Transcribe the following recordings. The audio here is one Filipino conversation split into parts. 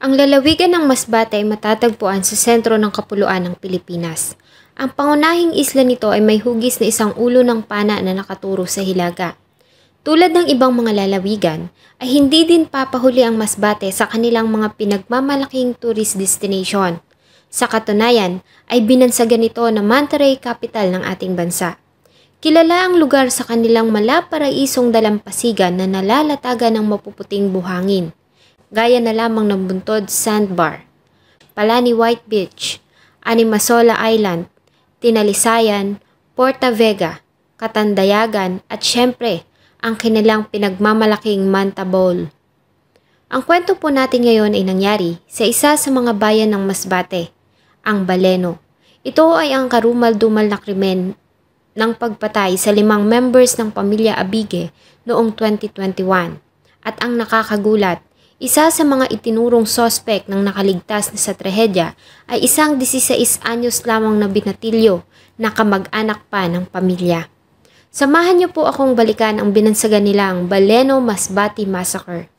Ang lalawigan ng Masbate ay matatagpuan sa sentro ng kapuluan ng Pilipinas. Ang pangunahing isla nito ay may hugis na isang ulo ng pana na nakaturo sa hilaga. Tulad ng ibang mga lalawigan, ay hindi din papahuli ang Masbate sa kanilang mga pinagmamalaking tourist destination. Sa katunayan, ay binansagan ito na Monterey capital ng ating bansa. Kilala ang lugar sa kanilang malaparaisong dalampasigan na nalalatagan ng mapuputing buhangin, gaya na lamang ng Buntod Sandbar, Palani White Beach, Animasola Island, Tinalisayan, Porta Vega, Katandayagan at syempre ang kanilang pinagmamalaking Manta Bowl. Ang kwento po natin ngayon ay nangyari sa isa sa mga bayan ng Masbate, ang Baleno. Ito ay ang karumal-dumal na krimen ng pagpatay sa 5 members ng pamilya Abige noong 2021. At ang nakakagulat, isa sa mga itinurong sospek ng nakaligtas na sa trahedya ay isang 16 anyos lamang na binatilyo na kamag-anak pa ng pamilya. Samahan niyo po akong balikan ang binansagan nilang Baleno Masbate Massacre.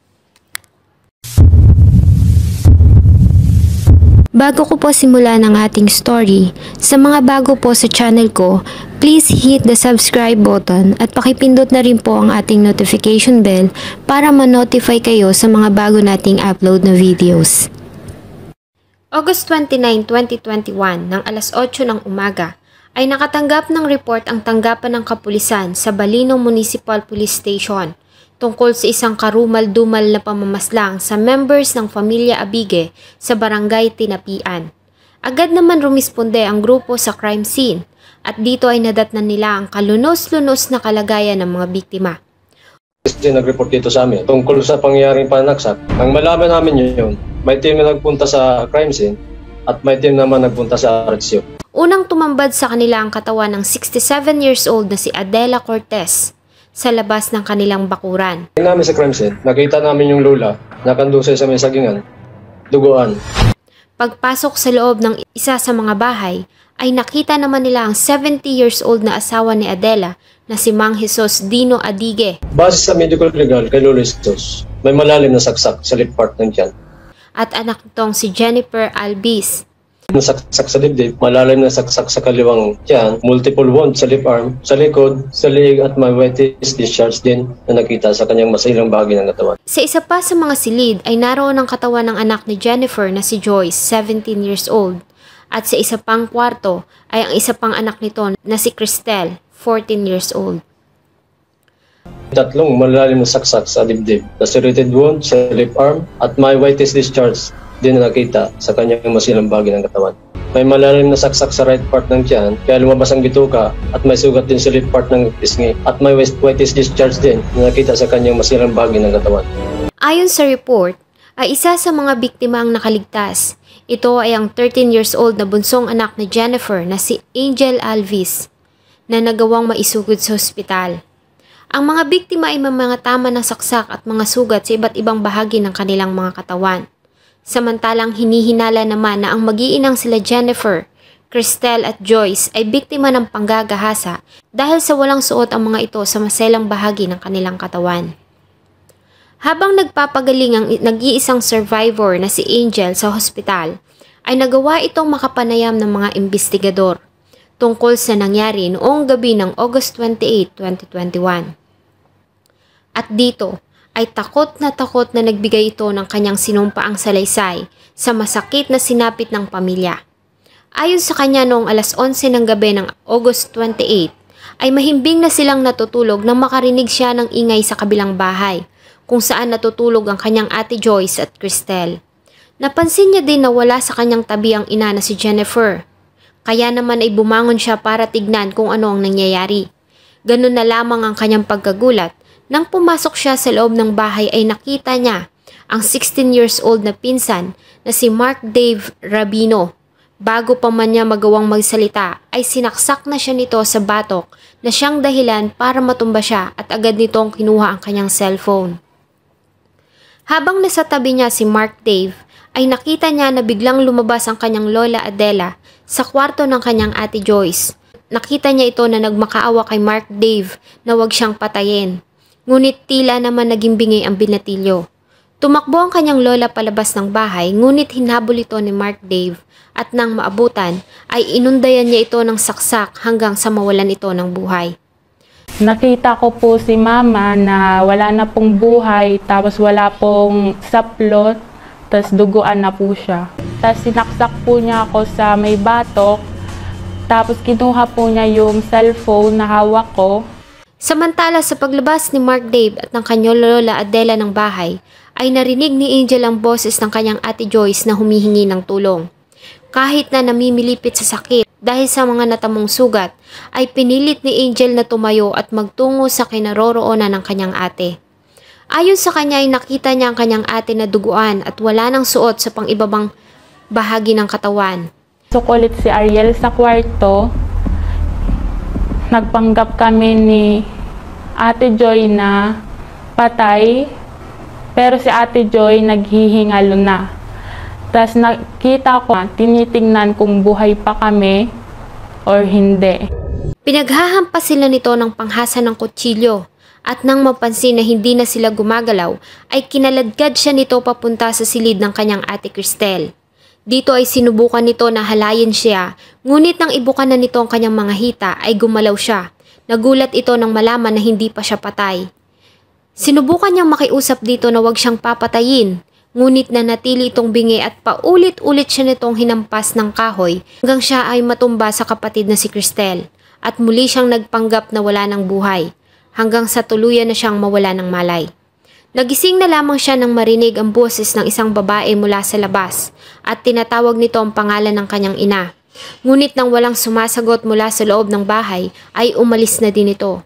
Bago ko po simulan ang ating story, sa mga bago po sa channel ko, please hit the subscribe button at pakipindot na rin po ang ating notification bell para ma-notify kayo sa mga bago nating upload na videos. August 29, 2021 ng alas 8 ng umaga ay nakatanggap ng report ang tanggapan ng kapulisan sa Baleno Municipal Police Station tungkol sa isang karumal-dumal na pamamaslang sa members ng pamilya Abige sa barangay Tinapian. Agad naman rumisponde ang grupo sa crime scene at dito ay nadatnan nila ang kalunos-lunos na kalagayan ng mga biktima. Nag-report dito sa amin tungkol sa pangyayaring pananaksak. Ang malaman namin yun, may team na nagpunta sa crime scene at may team naman nagpunta sa arresyo. Unang tumambad sa kanila ang katawan ng 67 years old na si Adela Cortez sa labas ng kanilang bakuran. Namin sa crime scene, nakita namin yung lula nakandusay sa may sagingan, duguan. Pagpasok sa loob ng isa sa mga bahay, ay nakita naman nila ang 70 years old na asawa ni Adela na si Mang Jesus Dino Adige. Base sa medical legal kay Lolo Jesus, may malalim na saksak sa lip part ng tiyan. At anak nitong si Jennifer Albis. Saksak sa dibdib, malalim na saksak sa kaliwang tiyan, multiple wounds sa lip arm, sa likod, sa liig at may whitish discharge din na nakita sa kanyang masilang bahagi ng katawan. Sa isa pa sa mga silid ay naroon ang katawan ng anak ni Jennifer na si Joyce, 17 years old. At sa isa pang kwarto ay ang isa pang anak nito na si Cristel, 14 years old. Tatlong malalim na saksak sa dibdib, lacerated wound sa lip arm at may whitish discharge din na nakita sa kanyang masilang bahagi ng katawan. May malalim na saksak sa right part ng tiyan kaya lumabas ang bituka at may sugat din sa lip part ng pisngi at may whitish discharge din na nakita sa kanyang masilang bahagi ng katawan. Ayon sa report, ay isa sa mga biktima ang nakaligtas. Ito ay ang 13 years old na bunsong anak ni Jennifer na si Angel Alvis na nagawang maisugod sa ospital. Ang mga biktima ay may mga tama ng saksak at mga sugat sa iba't ibang bahagi ng kanilang mga katawan. Samantalang hinihinala naman na ang mag-iinang sila Jennifer, Cristel at Joyce ay biktima ng panggagahasa dahil sa walang suot ang mga ito sa maselang bahagi ng kanilang katawan. Habang nagpapagaling ang nag-iisang survivor na si Angel sa hospital, ay nagawa itong makapanayam ng mga investigador tungkol sa nangyari noong gabi ng August 28, 2021. At dito ay takot na nagbigay ito ng kanyang sinumpaang salaysay sa masakit na sinapit ng pamilya. Ayon sa kanya noong alas 11 ng gabi ng August 28, ay mahimbing na silang natutulog nang makarinig siya ng ingay sa kabilang bahay, kung saan natutulog ang kanyang ate Joyce at Cristel. Napansin niya din na wala sa kanyang tabi ang ina na si Jennifer. Kaya naman ay bumangon siya para tignan kung ano ang nangyayari. Ganun na lamang ang kanyang pagkagulat. Nang pumasok siya sa loob ng bahay ay nakita niya ang 16 years old na pinsan na si Mark Dave Rabino. Bago pa man niya magawang magsalita ay sinaksak na siya nito sa batok na siyang dahilan para matumba siya at agad nitong kinuha ang kanyang cellphone. Habang nasa tabi niya si Mark Dave ay nakita niya na biglang lumabas ang kanyang lola Adela sa kwarto ng kanyang ate Joyce. Nakita niya ito na nagmakaawa kay Mark Dave na wag siyang patayin. Ngunit tila naman naging bingay ang binatilyo. Tumakbo ang kanyang lola palabas ng bahay ngunit hinabol ito ni Mark Dave at nang maabutan ay inundayan niya ito ng saksak hanggang sa mawalan ito ng buhay. Nakita ko po si mama na wala na pong buhay, tapos wala pong saplot, tapos duguan na po siya. Tapos sinaksak po niya ako sa may batok, tapos kinuha po niya yung cellphone na hawak ko. Samantala sa paglabas ni Mark Dave at ng kanyang lola Adela ng bahay, ay narinig ni Angel ang boses ng kanyang ate Joyce na humihingi ng tulong. Kahit na namimilipit sa sakit dahil sa mga natamong sugat, ay pinilit ni Angel na tumayo at magtungo sa kinaroroonan ng kanyang ate. Ayon sa kanya ay nakita niya ang kanyang ate na duguan at wala nang suot sa pang-ibabang bahagi ng katawan. Sukulit si Ariel sa kwarto. Nagpanggap kami ni Ate Joy na patay, pero si Ate Joy naghihingalo na. Tapos nakita ko, tinitingnan kung buhay pa kami or hindi. Pinaghahampas sila nito ng panghasa ng kutsilyo at nang mapansin na hindi na sila gumagalaw ay kinaladkad siya nito papunta sa silid ng kanyang ate Cristel. Dito ay sinubukan nito na halayin siya, ngunit nang ibukan na nito ang kanyang mga hita ay gumalaw siya. Nagulat ito nang malaman na hindi pa siya patay. Sinubukan niyang makiusap dito na huwag siyang papatayin, ngunit nanatili itong bingi at paulit-ulit siya nitong hinampas ng kahoy hanggang siya ay matumba sa kapatid na si Cristel at muli siyang nagpanggap na wala ng buhay hanggang sa tuluyan na siyang mawala ng malay. Nagising na lamang siya nang marinig ang boses ng isang babae mula sa labas at tinatawag nito ang pangalan ng kanyang ina. Ngunit nang walang sumasagot mula sa loob ng bahay ay umalis na din ito.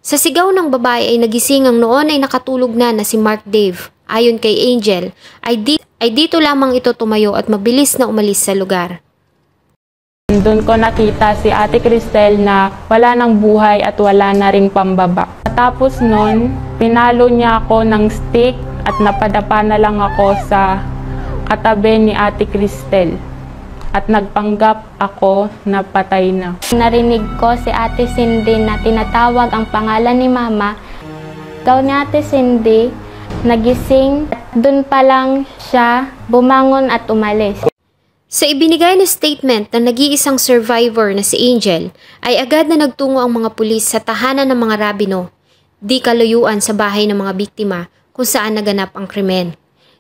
Sa sigaw ng babae ay nagising ang noon ay nakatulog na si Mark Dave. Ayon kay Angel ay dito lamang ito tumayo at mabilis na umalis sa lugar. Doon ko nakita si Ate Cristel na wala ng buhay at wala na ring pambaba. Tapos nun, pinalo niya ako ng stick at napadapa na lang ako sa katabi ni Ate Cristel. At nagpanggap ako na patay na. Narinig ko si Ate Cindy na tinatawag ang pangalan ni Mama. Ikaw ni Ate Cindy, nagising at doon pa lang siya bumangon at umalis. Sa ibinigay na statement ng nag-iisang survivor na si Angel, ay agad na nagtungo ang mga pulis sa tahanan ng mga rabino, di kalayuan sa bahay ng mga biktima kung saan naganap ang krimen.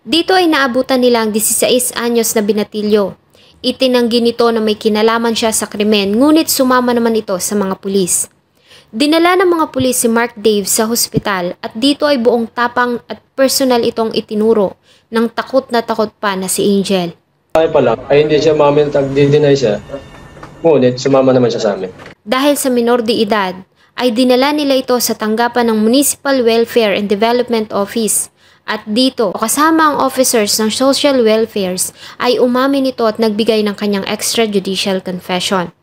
Dito ay naabutan nila ang 16 anyos na binatilyo. Itinanggi nito na may kinalaman siya sa krimen ngunit sumama naman ito sa mga pulis. Dinala ng mga pulis si Mark Dave sa hospital at dito ay buong tapang at personal itong itinuro ng takot na takot pa na si Angel. Ay pala, ay hindi siya mamin nag-deny siya. Ngunit sumama naman siya sa amin. Dahil sa minor de edad, ay dinala nila ito sa tanggapan ng Municipal Welfare and Development Office. At dito, kasama ang officers ng Social Welfares, ay umamin ito at nagbigay ng kanyang extrajudicial confession.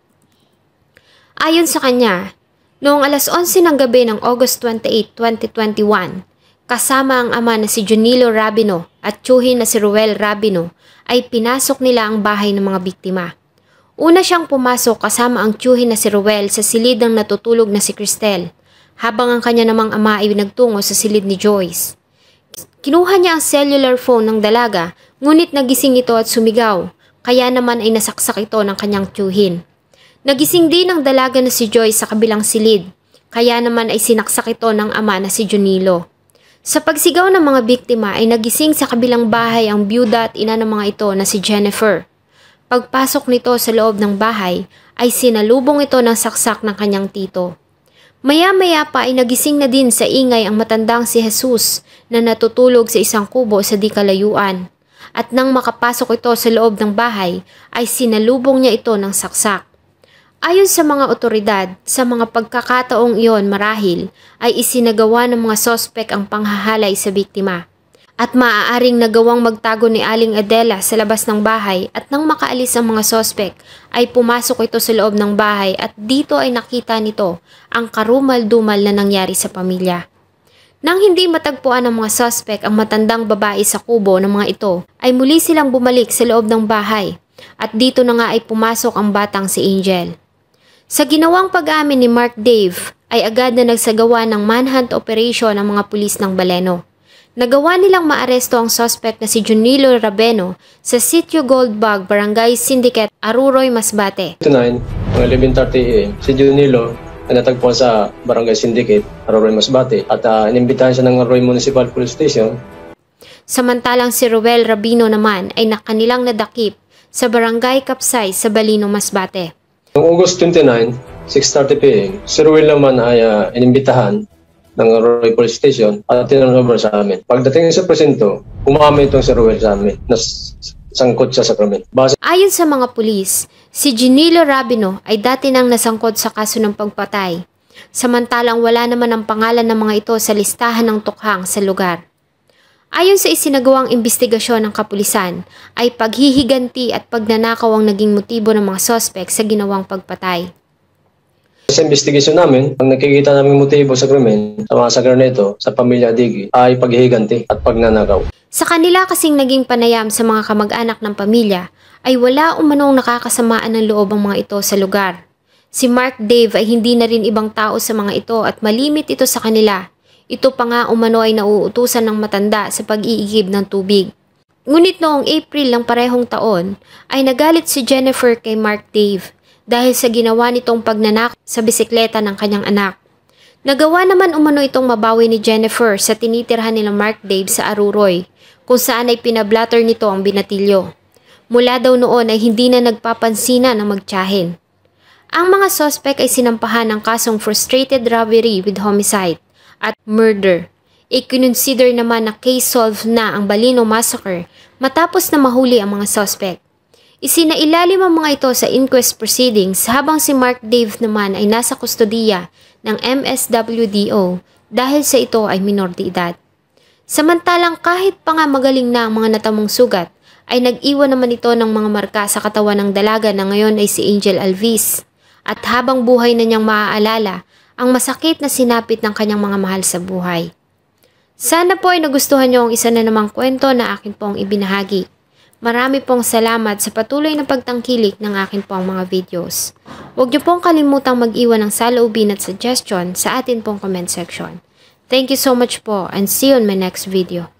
Ayon sa kanya, noong alas 11 ng gabi ng August 28, 2021, kasama ang ama na si Junilo Rabino at tiyuhin na si Ruel Rabino, ay pinasok nila ang bahay ng mga biktima. Una siyang pumasok kasama ang tiyuhin na si Ruel sa silid ng natutulog na si Cristel, habang ang kanya namang ama ay nagtungo sa silid ni Joyce. Kinuha niya ang cellular phone ng dalaga, ngunit nagising ito at sumigaw, kaya naman ay nasaksak ito ng kanyang tiyuhin. Nagising din ang dalaga na si Joyce sa kabilang silid, kaya naman ay sinaksak ito ng ama na si Junilo. Sa pagsigaw ng mga biktima ay nagising sa kabilang bahay ang byuda at ina ng mga ito na si Jennifer. Pagpasok nito sa loob ng bahay ay sinalubong ito ng saksak ng kanyang tito. Maya-maya pa ay nagising na din sa ingay ang matandang si Jesus na natutulog sa isang kubo sa di kalayuan. At nang makapasok ito sa loob ng bahay ay sinalubong niya ito ng saksak. Ayon sa mga otoridad, sa mga pagkakataong iyon marahil ay isinagawa ng mga sospek ang panghahalay sa biktima. At maaaring nagawang magtago ni Aling Adela sa labas ng bahay at nang makaalis ang mga sospek ay pumasok ito sa loob ng bahay at dito ay nakita nito ang karumal-dumal na nangyari sa pamilya. Nang hindi matagpuan ng mga sospek ang matandang babae sa kubo ng mga ito ay muli silang bumalik sa loob ng bahay at dito na nga ay pumasok ang batang si Angel. Sa ginawang pag-amin ni Mark Dave ay agad na nagsagawa ng manhunt operation ang mga pulis ng Baleno. Nagawa nilang maaresto ang suspect na si Junilo Rabeno sa Sitio Goldbug, Barangay Syndicate, Aruroy, Masbate. 29, mga 11:30 AM, si Junilo ay natagpuan sa Barangay Syndicate, Aruroy, Masbate at inimbitahan siya ng Aruroy Municipal Police Station. Samantalang si Ruel Rabino naman ay nakanilang nadakip sa Barangay Kapsay sa Balino, Masbate. Noong August 29, 6:30 PM, si Ruel naman ay inimbitahan ng Aruroy Police Station at tinanover sa amin. Pagdating sa presinto, umami itong si Ruel sa amin na sangkot siya sa krimen. Ayon sa mga pulis, si Junilo Rabino ay dati nang nasangkot sa kaso ng pagpatay. Samantalang wala naman ang pangalan ng mga ito sa listahan ng tukhang sa lugar. Ayon sa isinagawang investigasyon ng kapulisan, ay paghihiganti at pagnanakaw ang naging motibo ng mga sospek sa ginawang pagpatay. Sa investigasyon namin, ang nakikita naming motibo sa krimen sa mga sagar na ito sa pamilya Digi ay paghihiganti at pagnanakaw. Sa kanila kasing naging panayam sa mga kamag-anak ng pamilya ay wala umanong nakakasamaan ng loob ang mga ito sa lugar. Si Mark Dave ay hindi na rin ibang tao sa mga ito at malimit ito sa kanila. Ito pa nga umano ay nauutusan ng matanda sa pag-iigib ng tubig. Ngunit noong April ng parehong taon ay nagalit si Jennifer kay Mark Dave dahil sa ginawa nitong pagnanakaw sa bisikleta ng kanyang anak. Nagawa naman umano itong mabawi ni Jennifer sa tinitirhan nila Mark Dave sa Aruroy, kung saan ay pinablatter nito ang binatilyo. Mula daw noon ay hindi na nagpapansina ng magtiyahin. Ang mga sospek ay sinampahan ng kasong frustrated robbery with homicide at murder. I-consider naman na case solved na ang Balino Massacre matapos na mahuli ang mga sospek. Isinailalim ang mga ito sa inquest proceedings habang si Mark Dave naman ay nasa kustodiya ng MSWDO dahil sa ito ay minor de edad. Samantalang kahit pa nga magaling na ang mga natamong sugat, ay nag-iwan naman ito ng mga marka sa katawan ng dalaga na ngayon ay si Angel Alvis. At habang buhay na niyang maaalala ang masakit na sinapit ng kanyang mga mahal sa buhay. Sana po ay nagustuhan niyo ang isa na namang kwento na akin pong ibinahagi. Marami pong salamat sa patuloy na pagtangkilik ng akin pong mga videos. Huwag niyo pong kalimutang mag-iwan ng saloobin at suggestion sa atin pong comment section. Thank you so much po and see you on my next video.